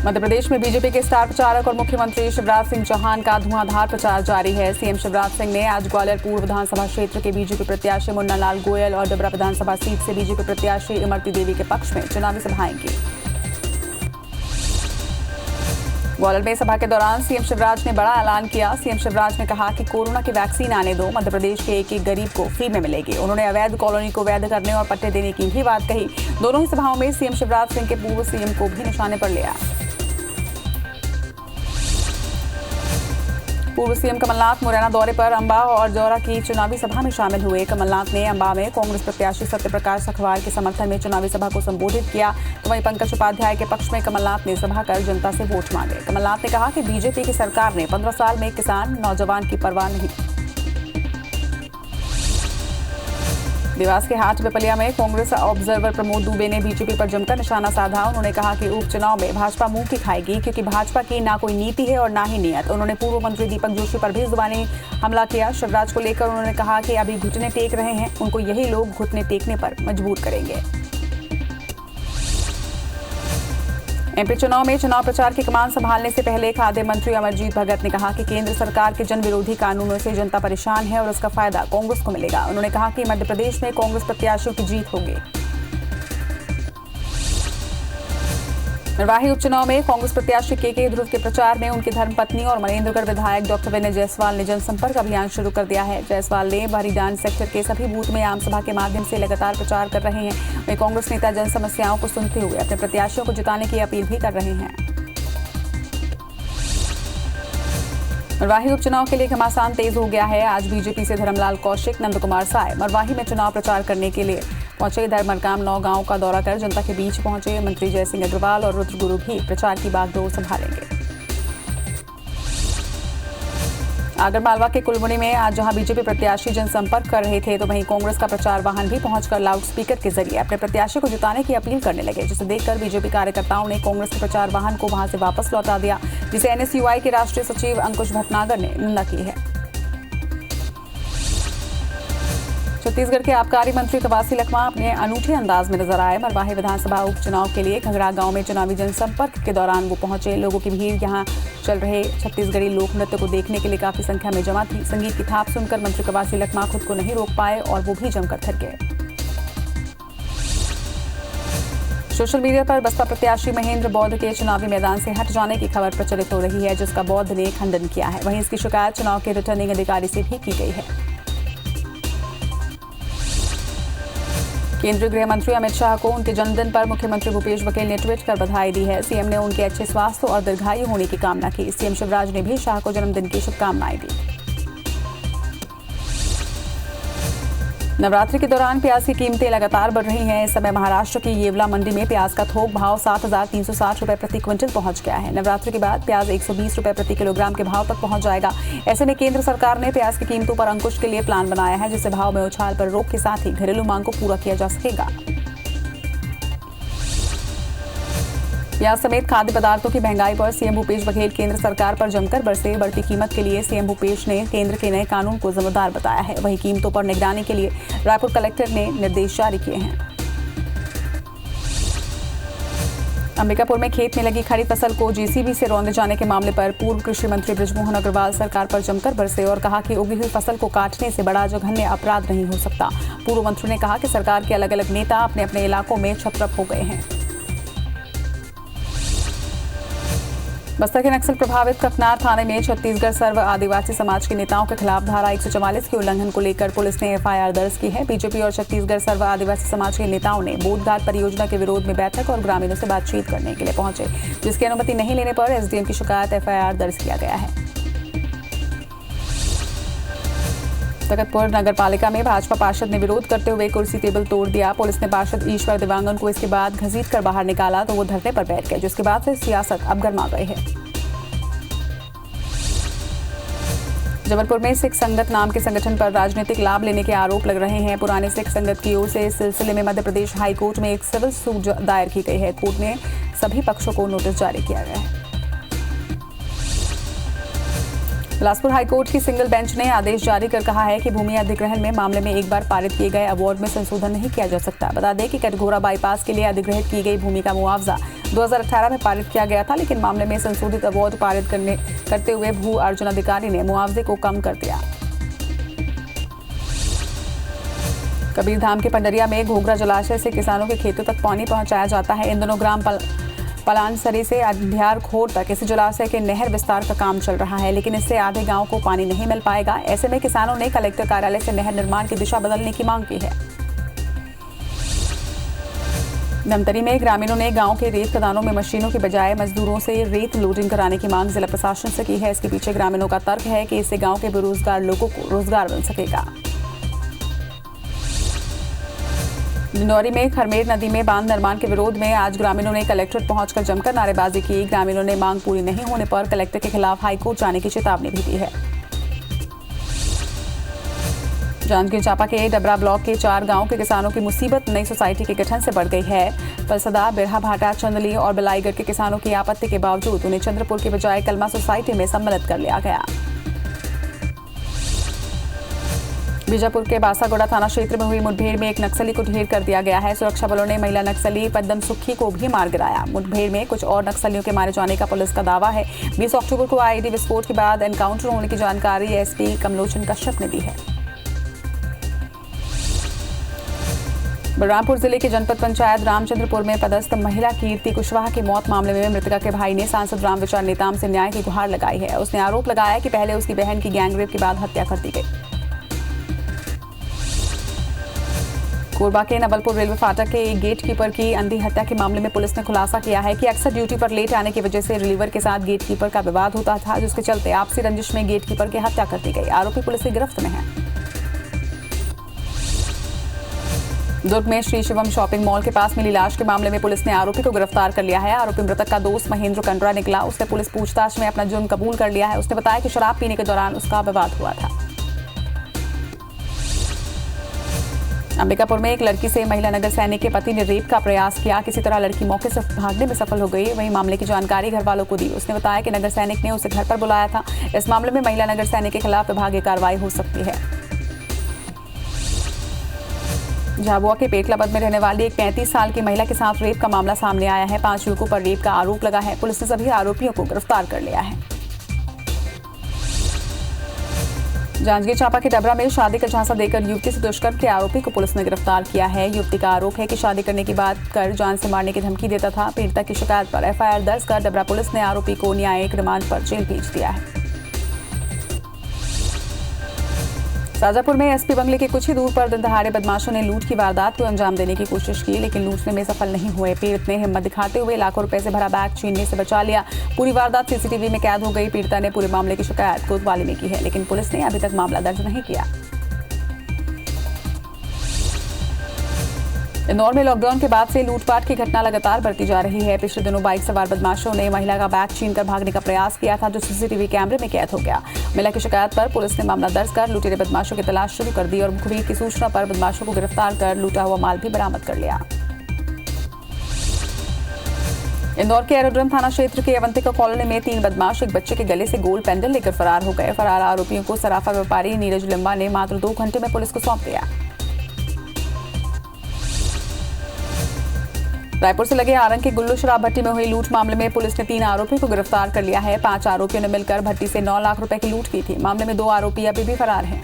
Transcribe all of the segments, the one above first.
मध्य प्रदेश में बीजेपी के स्टार प्रचारक और मुख्यमंत्री शिवराज सिंह चौहान का धुआंधार प्रचार जारी है। सीएम शिवराज सिंह ने आज ग्वालियर पूर्व विधानसभा क्षेत्र के बीजेपी प्रत्याशी मुन्ना लाल गोयल और डबरा विधानसभा सीट से बीजेपी प्रत्याशी इमरती देवी के पक्ष में चुनावी सभाएं की। ग्वालियर में सभा के दौरान सीएम शिवराज ने बड़ा ऐलान किया। सीएम शिवराज ने कहा कि कोरोना की वैक्सीन आने दो, मध्य प्रदेश के एक एक गरीब को फ्री में मिलेगी। उन्होंने अवैध कॉलोनी को वैध करने और पट्टे देने की भी बात कही। दोनों ही सभाओं में सीएम शिवराज सिंह के पूर्व सीएम को भी निशाने पर लिया। पूर्व सीएम कमलनाथ मुरैना दौरे पर अंबा और जौरा की चुनावी सभा में शामिल हुए। कमलनाथ ने अंबा में कांग्रेस प्रत्याशी सत्यप्रकाश सखवार के समर्थन में चुनावी सभा को संबोधित किया, तो वहीं पंकज उपाध्याय के पक्ष में कमलनाथ ने सभा कर जनता से वोट मांगे। कमलनाथ ने कहा कि बीजेपी की सरकार ने 15 साल में किसान नौजवान की परवाह नहीं। देवास के हाट पिपलिया में कांग्रेस ऑब्जर्वर प्रमोद दुबे ने बीजेपी पर जमकर निशाना साधा। उन्होंने कहा कि उपचुनाव में भाजपा मुंह की खाएगी, क्योंकि भाजपा की ना कोई नीति है और ना ही नियत। उन्होंने पूर्व मंत्री दीपक जोशी पर भी जुबानी हमला किया। शिवराज को लेकर उन्होंने कहा कि अभी घुटने टेक रहे हैं, उनको यही लोग घुटने टेकने पर मजबूर करेंगे। एमपी चुनाव में चुनाव प्रचार की कमान संभालने से पहले खाद्य मंत्री अमरजीत भगत ने कहा कि केंद्र सरकार के जन विरोधी कानूनों से जनता परेशान है और उसका फायदा कांग्रेस को मिलेगा। उन्होंने कहा कि मध्य प्रदेश में कांग्रेस प्रत्याशियों की जीत होगी। निर्वाही उपचुनाव में कांग्रेस प्रत्याशी के ध्रुव के प्रचार में उनकी धर्मपत्नी और मनेन्द्रगढ़ विधायक डॉक्टर विनय जायसवाल ने जनसंपर्क अभियान शुरू कर दिया है। जायसवाल ने बहरीडांड सेक्टर के सभी बूथ में आम सभा के माध्यम से लगातार प्रचार कर रहे हैं। वहीं कांग्रेस नेता जन समस्याओं को सुनते हुए अपने प्रत्याशियों को जिताने की अपील भी कर रहे हैं। मरवाही उपचुनाव के लिए घमासान तेज हो गया है। आज बीजेपी से धर्मलाल कौशिक, नंदकुमार साय मरवाही में चुनाव प्रचार करने के लिए पहुंचे। इधर मरकाम 9 गांव का दौरा कर जनता के बीच पहुंचे। मंत्री जय सिंह अग्रवाल और रुद्र गुरु भी प्रचार की बागडोर संभालेंगे। आगरमालवा के कुलमुनी में आज जहां बीजेपी प्रत्याशी जनसंपर्क कर रहे थे, तो वहीं कांग्रेस का प्रचार वाहन भी पहुंचकर लाउडस्पीकर के जरिए अपने प्रत्याशी को जिताने की अपील करने लगे, जिसे देखकर बीजेपी कार्यकर्ताओं ने कांग्रेस के प्रचार वाहन को वहां से वापस लौटा दिया, जिसे एनएसयूआई के राष्ट्रीय सचिव अंकुश भटनागर ने निंदा की है। छत्तीसगढ़ के आबकारी मंत्री कवासी लखमा अपने अनूठे अंदाज में नजर आए। मरवाही विधानसभा उपचुनाव के लिए घंघरा गांव में चुनावी जनसंपर्क के दौरान वो पहुंचे। लोगों की भीड़ यहां चल रहे छत्तीसगढ़ी लोक नृत्य को देखने के लिए काफी संख्या में जमा थी। संगीत की थाप सुनकर मंत्री कवासी लखमा खुद को नहीं रोक पाए और वो भी जमकर थक गए। सोशल मीडिया पर बसपा प्रत्याशी महेंद्र बौद्ध के चुनावी मैदान से हट जाने की खबर प्रचलित हो रही है, जिसका बौद्ध ने खंडन किया है। वहीं इसकी शिकायत चुनाव के रिटर्निंग अधिकारी से भी की गई है। केंद्रीय गृह मंत्री अमित शाह को उनके जन्मदिन पर मुख्यमंत्री भूपेश बघेल ने ट्वीट कर बधाई दी है। सीएम ने उनके अच्छे स्वास्थ्य और दीर्घायु होने की कामना की। सीएम शिवराज ने भी शाह को जन्मदिन की शुभकामनाएं दी। नवरात्रि के दौरान प्याज की कीमतें लगातार बढ़ रही हैं। इस समय महाराष्ट्र की येवला मंडी में प्याज का थोक भाव 7,360 रुपए प्रति क्विंटल पहुंच गया है। नवरात्रि के बाद प्याज 120 रुपए प्रति किलोग्राम के भाव तक पहुंच जाएगा। ऐसे में केंद्र सरकार ने प्याज की कीमतों पर अंकुश के लिए प्लान बनाया है, जिससे भाव में उछाल पर रोक के साथ ही घरेलू मांग को पूरा किया जा सकेगा। प्याज समेत खाद्य पदार्थों की महंगाई पर सीएम भूपेश बघेल केंद्र सरकार पर जमकर बरसे। बढ़ती कीमत के लिए सीएम भूपेश ने केंद्र के नए कानून को जिम्मेदार बताया है। वहीं कीमतों पर निगरानी के लिए रायपुर कलेक्टर ने निर्देश जारी किए हैं। अंबिकापुर में खेत में लगी खड़ी फसल को जेसीबी से रौंदे जाने के मामले पर पूर्व कृषि मंत्री बृजमोहन अग्रवाल सरकार पर जमकर बरसे और कहा कि उगी हुई फसल को काटने से बड़ा जघन्य अपराध नहीं हो सकता। पूर्व मंत्री ने कहा कि सरकार के अलग अलग नेता अपने अपने इलाकों में छत्रप हो गए हैं। बस्तर के नक्सल प्रभावित ककनार थाने में छत्तीसगढ़ सर्व आदिवासी समाज के नेताओं के खिलाफ धारा 144 के उल्लंघन को लेकर पुलिस ने एफआईआर दर्ज की है। बीजेपी और छत्तीसगढ़ सर्व आदिवासी समाज के नेताओं ने बोधघाट परियोजना के विरोध में बैठक और ग्रामीणों से बातचीत करने के लिए पहुंचे, जिसकी अनुमति नहीं लेने पर एसडीएम की शिकायत एफआईआर दर्ज किया गया है। तखतपुर नगर पालिका में भाजपा पार्षद ने विरोध करते हुए कुर्सी टेबल तोड़ दिया। पुलिस ने पार्षद ईश्वर दिवांगन को इसके बाद घसीट कर बाहर निकाला, तो वो धरने पर बैठ गए, जिसके बाद से सियासत अब गर्मा गई है। जबलपुर में सिख संगत नाम के संगठन पर राजनीतिक लाभ लेने के आरोप लग रहे हैं। पुराने सिख संगत की ओर से इस सिलसिले में मध्य प्रदेश हाई कोर्ट में एक सिविल सूट दायर की गई है। कोर्ट ने सभी पक्षों को नोटिस जारी किया गया है। बिलासपुर हाईकोर्ट की सिंगल बेंच ने आदेश जारी कर कहा है कि भूमि अधिग्रहण में मामले में एक बार पारित किए गए अवार्ड में संशोधन नहीं किया जा सकता। बता दें कि कटघोरा बाईपास के लिए अधिग्रहित की गई भूमि का मुआवजा 2018 में पारित किया गया था, लेकिन मामले में संशोधित अवार्ड पारित करते हुए भू अर्जुन अधिकारी ने मुआवजे को कम कर दिया। कबीरधाम के पंडरिया में घोघरा जलाशय से किसानों के खेतों तक पानी पहुंचाया जाता है। इन दोनों ग्राम पलानसरी से अंधियार खोर तक इस जलाशय के नहर विस्तार का काम चल रहा है, लेकिन इससे आधे गांव को पानी नहीं मिल पाएगा। ऐसे में किसानों ने कलेक्टर कार्यालय से नहर निर्माण की दिशा बदलने की मांग की है। धमतरी में ग्रामीणों ने गांव के रेत खदानों में मशीनों के बजाय मजदूरों से रेत लोडिंग कराने की मांग जिला प्रशासन से की है। इसके पीछे ग्रामीणों का तर्क है कि इससे गांव के बेरोजगार लोगों को रोजगार मिल सकेगा। डिंडौरी में खरमेर नदी में बांध निर्माण के विरोध में आज ग्रामीणों ने कलेक्ट्रेट पहुंचकर जमकर नारेबाजी की। ग्रामीणों ने मांग पूरी नहीं होने पर कलेक्टर के खिलाफ हाईकोर्ट जाने की चेतावनी भी दी है। जांजगीर चांपा के डबरा ब्लॉक के 4 गांव के किसानों की मुसीबत नई सोसाइटी के गठन से बढ़ गई है। पलसदा, बिरहा भाटा, चंदली और बिलाईगढ़ के किसानों की आपत्ति के बावजूद उन्हें चंद्रपुर के बजाय कलमा सोसाइटी में सम्मिलित कर लिया गया। बीजापुर के बासागुड़ा थाना क्षेत्र में हुई मुठभेड़ में एक नक्सली को ढेर कर दिया गया है। सुरक्षा बलों ने महिला नक्सली पद्दम सुखी को भी मार गिराया। मुठभेड़ में कुछ और नक्सलियों के मारे जाने का पुलिस का दावा है। 20 अक्टूबर को आईईडी विस्फोट के बाद एनकाउंटर होने की जानकारी एसपी कमलोचन कश्यप ने दी है। बलरामपुर जिले के जनपद पंचायत रामचंद्रपुर में पदस्थ महिला कीर्ति कुशवाहा की मौत मामले में मृतका के भाई ने सांसद रामविचार नेताम से न्याय की गुहार लगाई है। उसने आरोप लगाया कि पहले उसकी बहन की गैंगरेप के बाद हत्या कर दी गई। कोरबा के नवलपुर रेलवे फाटक के एक गेट कीपर की अंधी हत्या के मामले में पुलिस ने खुलासा किया है कि अक्सर ड्यूटी पर लेट आने की वजह से रिलीवर के साथ गेट कीपर का विवाद होता था, जिसके चलते आपसी रंजिश में गेट कीपर की हत्या कर दी गई। आरोपी पुलिस की गिरफ्त में है। दुर्ग में श्री शिवम शॉपिंग मॉल के पास मिली लाश के मामले में पुलिस ने आरोपी को गिरफ्तार कर लिया है। आरोपी मृतक का दोस्त महेंद्र कंड्रा निकला। उसने पुलिस पूछताछ में अपना जुर्म कबूल कर लिया है। उसने बताया कि शराब पीने के दौरान उसका विवाद हुआ था। अंबिकापुर में एक लड़की से महिला नगर सैनिक के पति ने रेप का प्रयास किया। किसी तरह लड़की मौके से भागने में सफल हो गई। वहीं मामले की जानकारी घर वालों को दी। उसने बताया कि नगर सैनिक ने उसे घर पर बुलाया था। इस मामले में महिला नगर सैनिक के खिलाफ विभागीय कार्रवाई हो सकती है। झाबुआ के पेटलाबद में रहने वाली एक 35 साल की महिला के साथ रेप का मामला सामने आया है। 5 युवकों पर रेप का आरोप लगा है। पुलिस ने सभी आरोपियों को गिरफ्तार कर लिया है। जांजगीर चांपा के डबरा में शादी का झांसा देकर युवती से दुष्कर्म के आरोपी को पुलिस ने गिरफ्तार किया है। युवती का आरोप है कि शादी करने की बात कर जान से मारने की धमकी देता था। पीड़िता की शिकायत पर एफआईआर दर्ज कर डबरा पुलिस ने आरोपी को न्यायिक रिमांड पर जेल भेज दिया है। शाजापुर में एसपी बंगले के कुछ ही दूर पर दिन दहाड़े बदमाशों ने लूट की वारदात को अंजाम देने की कोशिश की, लेकिन लूटने में सफल नहीं हुए। पीड़ित ने हिम्मत दिखाते हुए लाखों रुपए से भरा बैग छीनने से बचा लिया। पूरी वारदात सीसीटीवी में कैद हो गई। पीड़िता ने पूरे मामले की शिकायत कोतवाली में की है, लेकिन पुलिस ने अभी तक मामला दर्ज नहीं किया। इंदौर में लॉकडाउन के बाद से लूटपाट की घटना लगातार बढ़ती जा रही है। पिछले दिनों बाइक सवार बदमाशों ने महिला का बैग छीनकर भागने का प्रयास किया था, जो सीसीटीवी कैमरे में कैद हो गया। महिला की शिकायत पर पुलिस ने मामला दर्ज कर लुटेरे बदमाशों की तलाश शुरू कर दी और मुखबिर की सूचना पर बदमाशों को गिरफ्तार कर लूटा हुआ माल भी बरामद कर लिया। इंदौर के एरोड्रम थाना क्षेत्र के अवंतिका कॉलोनी में 3 बदमाश एक बच्चे के गले से गोल्ड पेंडल लेकर फरार हो गए। फरार आरोपियों को सराफा व्यापारी नीरज लिम्बा ने मात्र 2 घंटे में पुलिस को सौंप दिया। रायपुर से लगे आरंग के गुल्लू शराब भट्टी में हुई लूट मामले में पुलिस ने 3 आरोपियों को गिरफ्तार कर लिया है। 5 आरोपियों ने मिलकर भट्टी से 9 लाख रुपए की लूट की थी। मामले में 2 आरोपी अभी भी फरार हैं।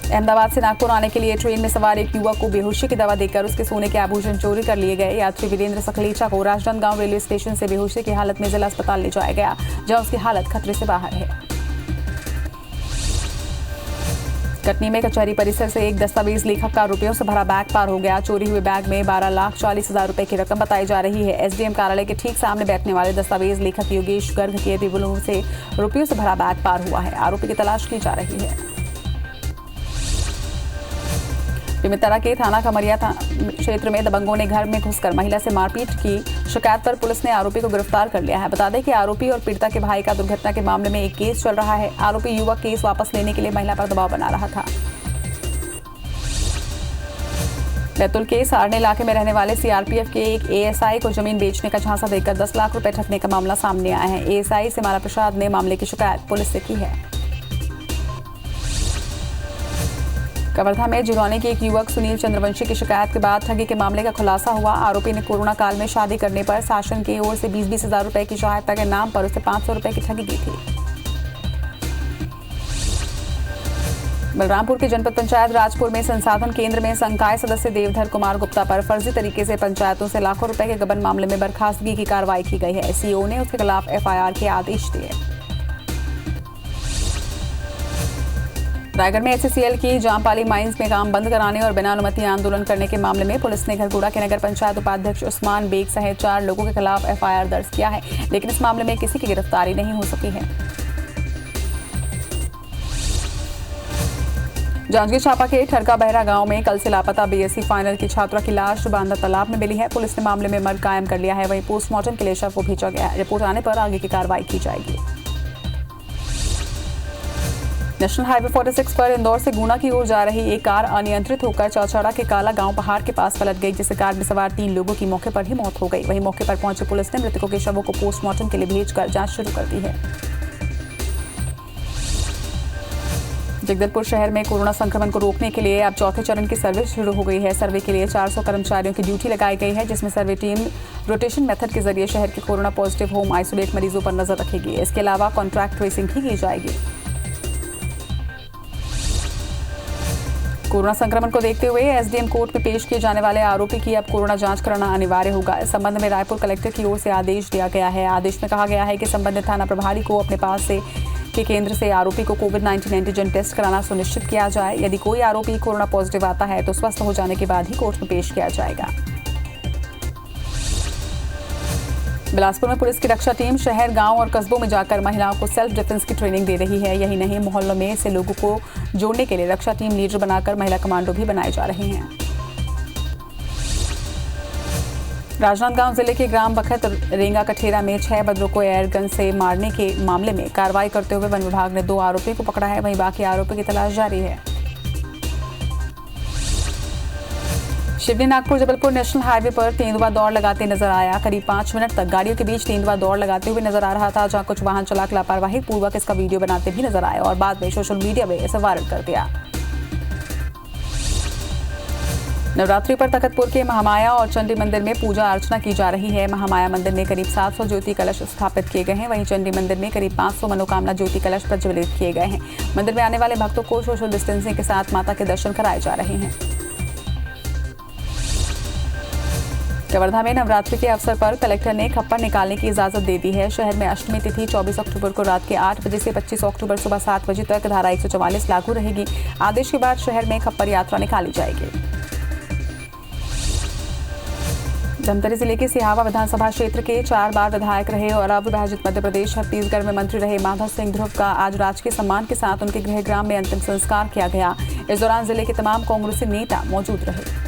अहमदाबाद से नागपुर आने के लिए ट्रेन में सवार एक युवक को बेहोशी की दवा देकर उसके सोने के आभूषण चोरी कर लिए गए। यात्री वीरेंद्र सखलेचा को राजनांदगांव रेलवे स्टेशन से बेहोशी की हालत में जिला अस्पताल ले जाया गया, जहां उसकी हालत खतरे से बाहर है। कटनी में कचहरी परिसर से एक दस्तावेज लेखक का रुपयों से भरा बैग पार हो गया। चोरी हुए बैग में 12,40,000 रुपए की रकम बताई जा रही है। एसडीएम कार्यालय के ठीक सामने बैठने वाले दस्तावेज लेखक योगेश गर्ग के दिवलों से रुपयों से भरा बैग पार हुआ है। आरोपी की तलाश की जा रही है। बेमेतरा के थाना खमरिया क्षेत्र में दबंगों ने घर में घुसकर महिला से मारपीट की शिकायत पर पुलिस ने आरोपी को गिरफ्तार कर लिया है। बता दें कि आरोपी और पीड़िता के भाई का दुर्घटना के मामले में एक केस चल रहा है। आरोपी युवक केस वापस लेने के लिए महिला पर दबाव बना रहा था। बैतूल के सारने इलाके में रहने वाले सीआरपीएफ के एक एएसआई को जमीन बेचने का झांसा देकर 10 लाख रुपए ठगने का मामला सामने आया है। एएसआई सिमाला प्रसाद ने मामले की शिकायत पुलिस से की है। कवर्धा में जिरौनी के एक युवक सुनील चंद्रवंशी की शिकायत के बाद ठगी के मामले का खुलासा हुआ। आरोपी ने कोरोना काल में शादी करने पर शासन की ओर से 20-20 हजार रुपए की सहायता के नाम पर उसे 500 रुपए की ठगी की थी। बलरामपुर की जनपद पंचायत राजपुर में संसाधन केंद्र में संकाय सदस्य देवधर कुमार गुप्ता पर फर्जी तरीके से पंचायतों से लाखों रुपए के गबन मामले में बर्खास्तगी की कार्रवाई की गई है। सीओ ने उसके खिलाफ एफआईआर के आदेश दिए। रायगढ़ में एचसीएल की जामपाली माइंस में काम बंद कराने और बिना अनुमति आंदोलन करने के मामले में पुलिस ने घरगोड़ा के नगर पंचायत उपाध्यक्ष उस्मान बेग सहित 4 लोगों के खिलाफ एफआईआर दर्ज किया है, लेकिन इस मामले में किसी की गिरफ्तारी नहीं हो सकी है। जांजगीर चांपा के ठरका बहरा गांव में कल से लापता बीएससी फाइनल की छात्रा की लाश बांदा तालाब में मिली है। पुलिस ने मामले में मर्ग कायम कर लिया है। वहीं पोस्टमार्टम के लिए शव को भेजा गया है। रिपोर्ट आने पर आगे की कार्रवाई की जाएगी। नेशनल हाईवे 46 पर इंदौर से गुना की ओर जा रही एक कार अनियंत्रित होकर चौचौड़ा के काला गांव पहाड़ के पास पलट गई, जिससे कार में सवार 3 लोगों की मौके पर ही मौत हो गई। वहीं मौके पर पहुंची पुलिस ने मृतकों के शवों को पोस्टमार्टम के लिए भेजकर जांच शुरू कर दी है। जगदलपुर शहर में कोरोना संक्रमण को रोकने के लिए अब चौथे चरण की सर्वे शुरू हो गई है। सर्वे के लिए 400 कर्मचारियों की ड्यूटी लगाई गई है, जिसमें सर्वे टीम रोटेशन मेथड के जरिए शहर के कोरोना पॉजिटिव होम आइसोलेट मरीजों पर नजर रखेगी। इसके अलावा कॉन्ट्रैक्ट ट्रेसिंग भी की जाएगी। कोरोना संक्रमण को देखते हुए एसडीएम कोर्ट में पेश किए जाने वाले आरोपी की अब कोरोना जांच कराना अनिवार्य होगा। इस संबंध में रायपुर कलेक्टर की ओर से आदेश दिया गया है। आदेश में कहा गया है कि संबंधित थाना प्रभारी को अपने पास से के केंद्र से आरोपी को कोविड-19 एंटीजन टेस्ट कराना सुनिश्चित किया जाए। यदि कोई आरोपी कोरोना पॉजिटिव आता है तो स्वस्थ हो जाने के बाद ही कोर्ट में पेश किया जाएगा। बिलासपुर में पुलिस की रक्षा टीम शहर, गांव और कस्बों में जाकर महिलाओं को सेल्फ डिफेंस की ट्रेनिंग दे रही है। यही नहीं, मोहल्लों में से लोगों को जोड़ने के लिए रक्षा टीम लीडर बनाकर महिला कमांडो भी बनाए जा रहे हैं। राजनांदगांव जिले के ग्राम बखत रेंगा कठेरा में 6 बदरों को एयरगन से मारने के मामले में कार्रवाई करते हुए वन विभाग ने 2 आरोपियों को पकड़ा है। वहीं बाकी आरोपियों की तलाश जारी है। शिवनी नागपुर जबलपुर नेशनल हाईवे पर तेंदुआ दौड़ लगाते नजर आया। करीब 5 मिनट तक गाड़ियों के बीच तेंदुआ दौड़ लगाते हुए नजर आ रहा था, जहां कुछ वाहन चालक लापरवाही पूर्वक इसका वीडियो बनाते भी नजर आए और बाद में सोशल मीडिया में इसे वायरल कर दिया। नवरात्रि पर तखतपुर के महामाया और चंडी मंदिर में पूजा अर्चना की जा रही है। महामाया मंदिर में करीब 700 ज्योति कलश स्थापित किए गए हैं। वहीं चंडी मंदिर में करीब 500 मनोकामना ज्योति कलश प्रज्वलित किए गए हैं। मंदिर में आने वाले भक्तों को सोशल डिस्टेंसिंग के साथ माता के दर्शन कराए जा रहे हैं। कवर्धा में नवरात्रि के अवसर पर कलेक्टर ने खप्पर निकालने की इजाजत दे दी है। शहर में अष्टमी तिथि 24 अक्टूबर को रात के 8 बजे से 25 अक्टूबर सुबह 7 बजे तक धारा 144 लागू रहेगी। आदेश के बाद शहर में खप्पर यात्रा निकाली जाएगी। धमतरी जिले के सिहावा विधानसभा क्षेत्र के 4 बार विधायक रहे और अब विभाजित मध्य प्रदेश छत्तीसगढ़ में मंत्री रहे माधव सिंह ध्रुव का आज राजकीय सम्मान के साथ उनके गृह ग्राम में अंतिम संस्कार किया गया। इस दौरान जिले के तमाम कांग्रेसी नेता मौजूद रहे।